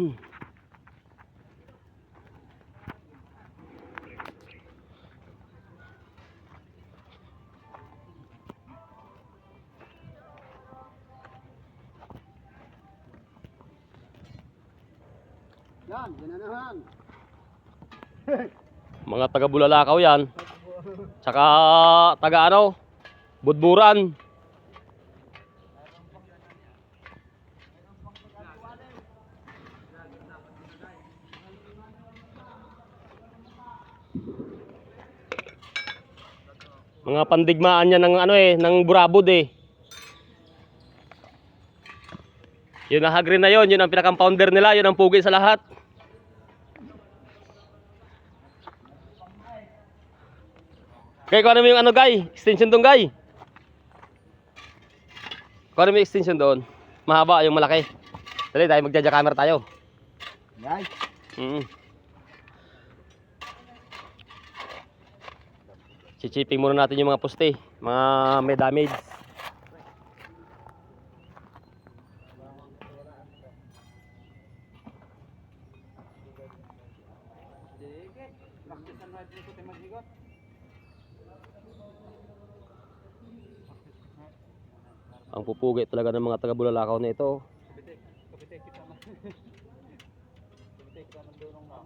Yan na naman. Mga taga Bulalakaw yan. Tsaka taga ano? Budburan. Mga pandigmaan yan ng ano ng burabod eh. Yun ang hagrin na yun ang pinaka-pounder nila, yun ang pugi sa lahat. Kaya kung ano mo yung ano guy, extension doon guy. Kung ano mo yung extension doon, mahaba yung malaki. Dali tayo, magja-camera tayo. Yan. Chichiping muna natin yung mga poste, mga may damage. Ang pupugi talaga ng mga taga Bulalakaw na ito.